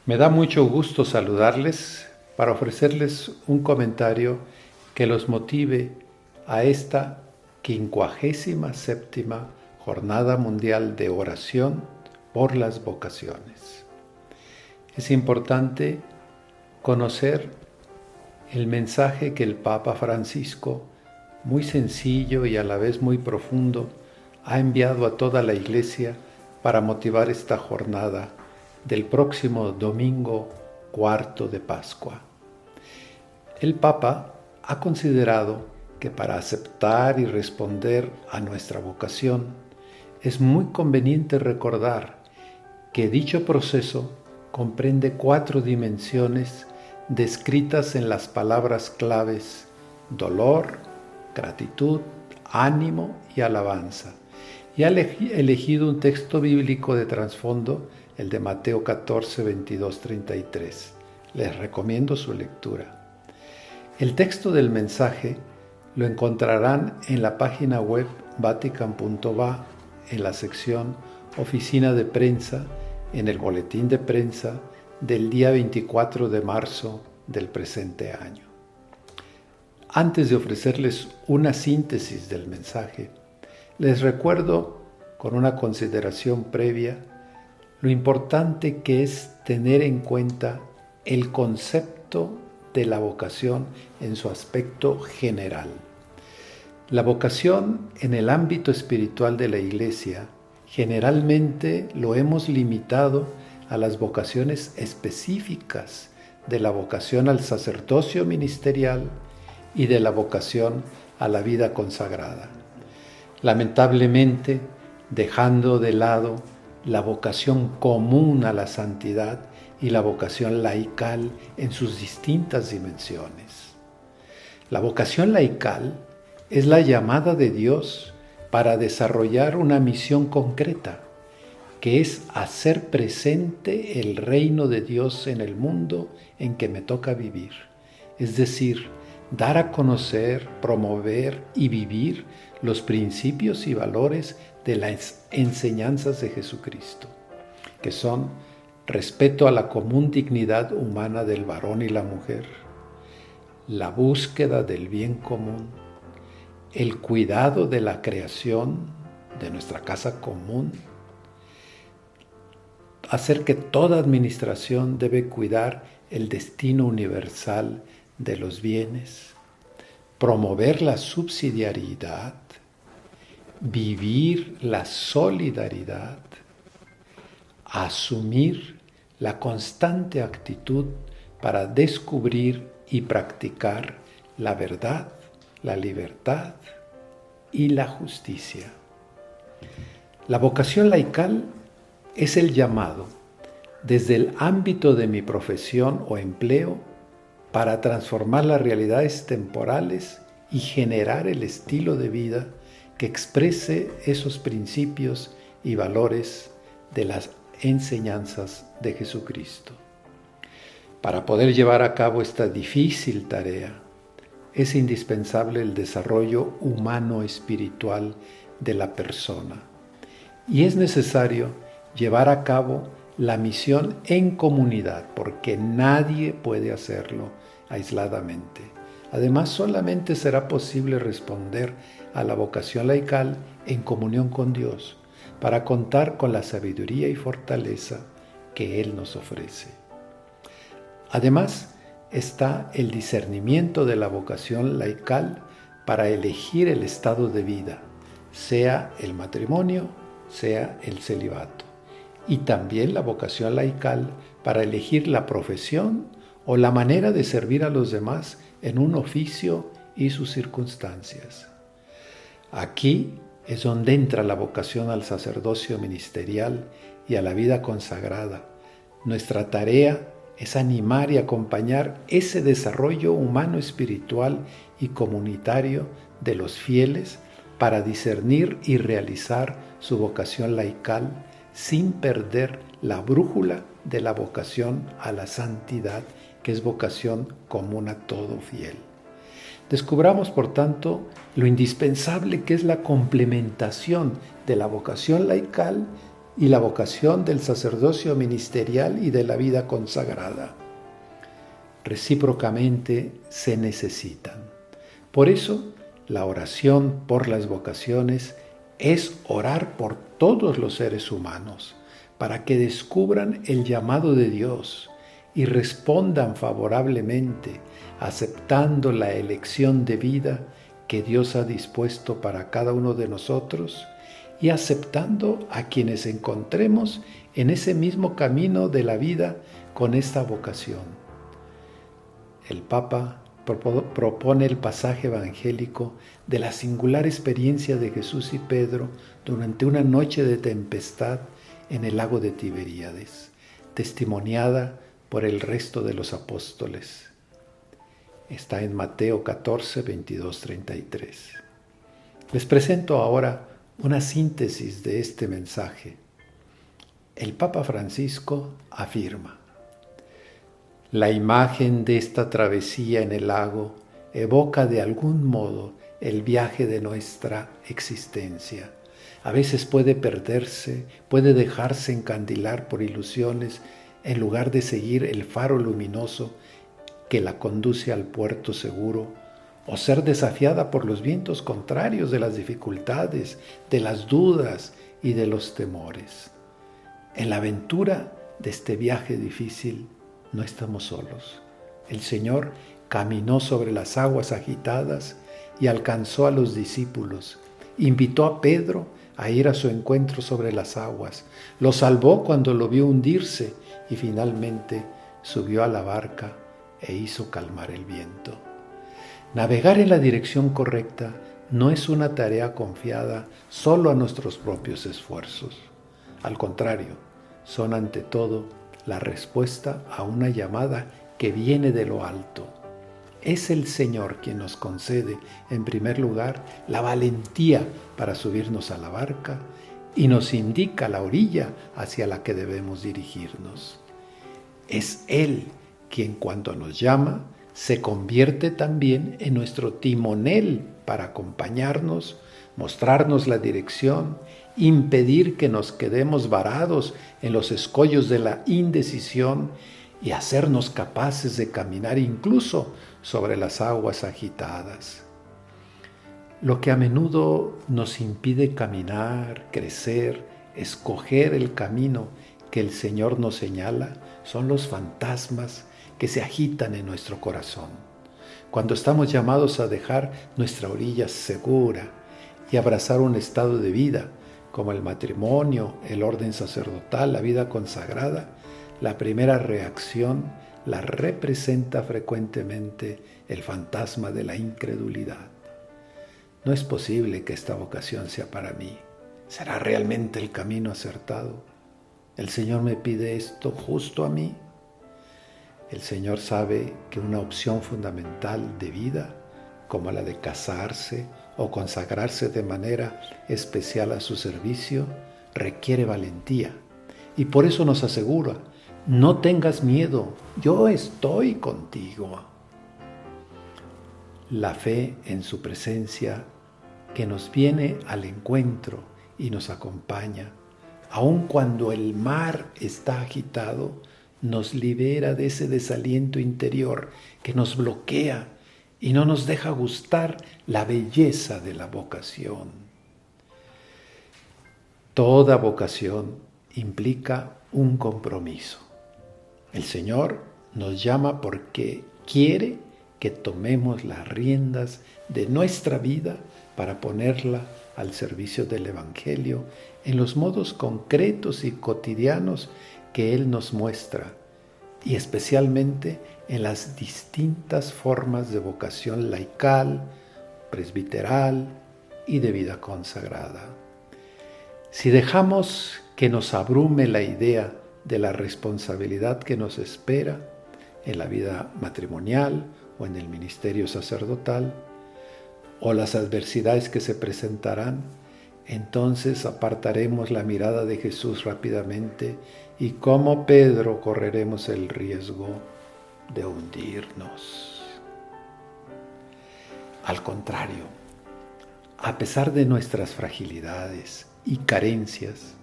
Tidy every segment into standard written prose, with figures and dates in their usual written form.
Me da mucho gusto saludarles para ofrecerles un comentario que los motive a esta 57ª Jornada Mundial de Oración por las Vocaciones. Es importante conocer el mensaje que el Papa Francisco, muy sencillo y a la vez muy profundo, ha enviado a toda la Iglesia para motivar esta jornada del próximo domingo 4 de Pascua. El Papa ha considerado que para aceptar y responder a nuestra vocación es muy conveniente recordar que dicho proceso comprende 4 dimensiones descritas en las palabras claves dolor, gratitud, ánimo y alabanza. Y ha elegido un texto bíblico de trasfondo, el de Mateo 14, 22, 33. Les recomiendo su lectura. El texto del mensaje lo encontrarán en la página web vatican.va, en la sección Oficina de Prensa, en el boletín de prensa del día 24 de marzo del presente año. Antes de ofrecerles una síntesis del mensaje, les recuerdo, con una consideración previa, lo importante que es tener en cuenta el concepto de la vocación en su aspecto general. La vocación en el ámbito espiritual de la Iglesia generalmente lo hemos limitado a las vocaciones específicas de la vocación al sacerdocio ministerial y de la vocación a la vida consagrada. Lamentablemente, dejando de lado la vocación común a la santidad y la vocación laical en sus distintas dimensiones. La vocación laical es la llamada de Dios para desarrollar una misión concreta, que es hacer presente el reino de Dios en el mundo en que me toca vivir. Es decir, dar a conocer, promover y vivir los principios y valores de las enseñanzas de Jesucristo, que son respeto a la común dignidad humana del varón y la mujer, la búsqueda del bien común, el cuidado de la creación, de nuestra casa común, hacer que toda administración debe cuidar el destino universal de los bienes, promover la subsidiariedad, vivir la solidaridad, asumir la constante actitud para descubrir y practicar la verdad, la libertad y la justicia. La vocación laical es el llamado desde el ámbito de mi profesión o empleo para transformar las realidades temporales y generar el estilo de vida que exprese esos principios y valores de las enseñanzas de Jesucristo. Para poder llevar a cabo esta difícil tarea, es indispensable el desarrollo humano-espiritual de la persona y es necesario llevar a cabo la misión en comunidad, porque nadie puede hacerlo aisladamente. Además, solamente será posible responder a la vocación laical en comunión con Dios, para contar con la sabiduría y fortaleza que Él nos ofrece. Además, está el discernimiento de la vocación laical para elegir el estado de vida, sea el matrimonio, sea el celibato. Y también la vocación laical para elegir la profesión o la manera de servir a los demás en un oficio y sus circunstancias. Aquí es donde entra la vocación al sacerdocio ministerial y a la vida consagrada. Nuestra tarea es animar y acompañar ese desarrollo humano, espiritual y comunitario de los fieles para discernir y realizar su vocación laical sin perder la brújula de la vocación a la santidad, que es vocación común a todo fiel. Descubramos, por tanto, lo indispensable que es la complementación de la vocación laical y la vocación del sacerdocio ministerial y de la vida consagrada. Recíprocamente se necesitan. Por eso, la oración por las vocaciones es orar por todos los seres humanos, para que descubran el llamado de Dios y respondan favorablemente, aceptando la elección de vida que Dios ha dispuesto para cada uno de nosotros y aceptando a quienes encontremos en ese mismo camino de la vida con esta vocación. El Papa propone el pasaje evangélico de la singular experiencia de Jesús y Pedro durante una noche de tempestad en el lago de Tiberíades, testimoniada por el resto de los apóstoles. Está en Mateo 14, 22, 33. Les presento ahora una síntesis de este mensaje. El Papa Francisco afirma: la imagen de esta travesía en el lago evoca de algún modo el viaje de nuestra existencia. A veces puede perderse, puede dejarse encandilar por ilusiones en lugar de seguir el faro luminoso que la conduce al puerto seguro, o ser desafiada por los vientos contrarios de las dificultades, de las dudas y de los temores. En la aventura de este viaje difícil no estamos solos. El Señor caminó sobre las aguas agitadas y alcanzó a los discípulos. Invitó a Pedro a ir a su encuentro sobre las aguas. Lo salvó cuando lo vio hundirse y finalmente subió a la barca e hizo calmar el viento. Navegar en la dirección correcta no es una tarea confiada solo a nuestros propios esfuerzos. Al contrario, son ante todo la respuesta a una llamada que viene de lo alto. Es el Señor quien nos concede, en primer lugar, la valentía para subirnos a la barca y nos indica la orilla hacia la que debemos dirigirnos. Es Él quien, cuando nos llama, se convierte también en nuestro timonel para acompañarnos, mostrarnos la dirección, impedir que nos quedemos varados en los escollos de la indecisión y hacernos capaces de caminar incluso sobre las aguas agitadas. Lo que a menudo nos impide caminar, crecer, escoger el camino que el Señor nos señala son los fantasmas que se agitan en nuestro corazón. Cuando estamos llamados a dejar nuestra orilla segura y abrazar un estado de vida como el matrimonio, el orden sacerdotal, la vida consagrada, la primera reacción la representa frecuentemente el fantasma de la incredulidad. No es posible que esta vocación sea para mí. ¿Será realmente el camino acertado? ¿El Señor me pide esto justo a mí? El Señor sabe que una opción fundamental de vida, como la de casarse o consagrarse de manera especial a su servicio, requiere valentía. Y por eso nos asegura: no tengas miedo, yo estoy contigo. La fe en su presencia, que nos viene al encuentro y nos acompaña, aun cuando el mar está agitado, nos libera de ese desaliento interior que nos bloquea y no nos deja gustar la belleza de la vocación. Toda vocación implica un compromiso. El Señor nos llama porque quiere que tomemos las riendas de nuestra vida para ponerla al servicio del Evangelio en los modos concretos y cotidianos que Él nos muestra, y especialmente en las distintas formas de vocación laical, presbiteral y de vida consagrada. Si dejamos que nos abrume la idea de la responsabilidad que nos espera en la vida matrimonial o en el ministerio sacerdotal, o las adversidades que se presentarán, entonces apartaremos la mirada de Jesús rápidamente y como Pedro correremos el riesgo de hundirnos. Al contrario, a pesar de nuestras fragilidades y carencias,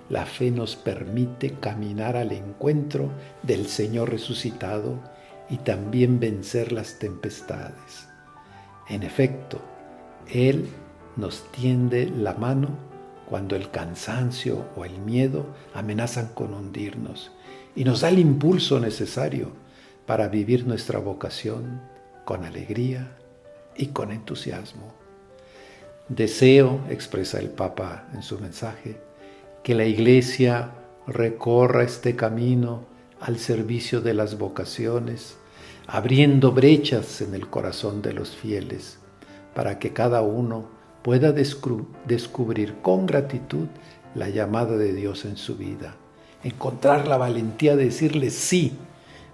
la fe nos permite caminar al encuentro del Señor resucitado y también vencer las tempestades. En efecto, Él nos tiende la mano cuando el cansancio o el miedo amenazan con hundirnos y nos da el impulso necesario para vivir nuestra vocación con alegría y con entusiasmo. Deseo, expresa el Papa en su mensaje, que la Iglesia recorra este camino al servicio de las vocaciones, abriendo brechas en el corazón de los fieles, para que cada uno pueda descubrir con gratitud la llamada de Dios en su vida, encontrar la valentía de decirle sí,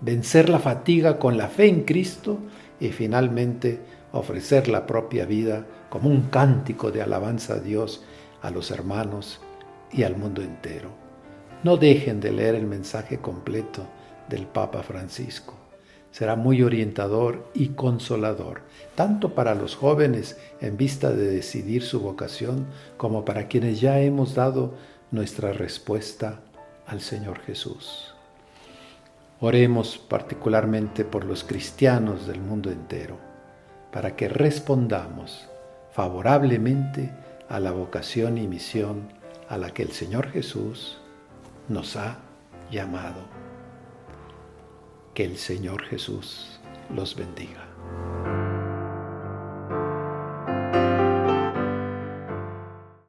vencer la fatiga con la fe en Cristo y finalmente ofrecer la propia vida como un cántico de alabanza a Dios, a los hermanos y al mundo entero. No dejen de leer el mensaje completo del Papa Francisco. Será muy orientador y consolador, tanto para los jóvenes en vista de decidir su vocación, como para quienes ya hemos dado nuestra respuesta al Señor Jesús. Oremos particularmente por los cristianos del mundo entero, para que respondamos favorablemente a la vocación y misión a la que el Señor Jesús nos ha llamado. Que el Señor Jesús los bendiga.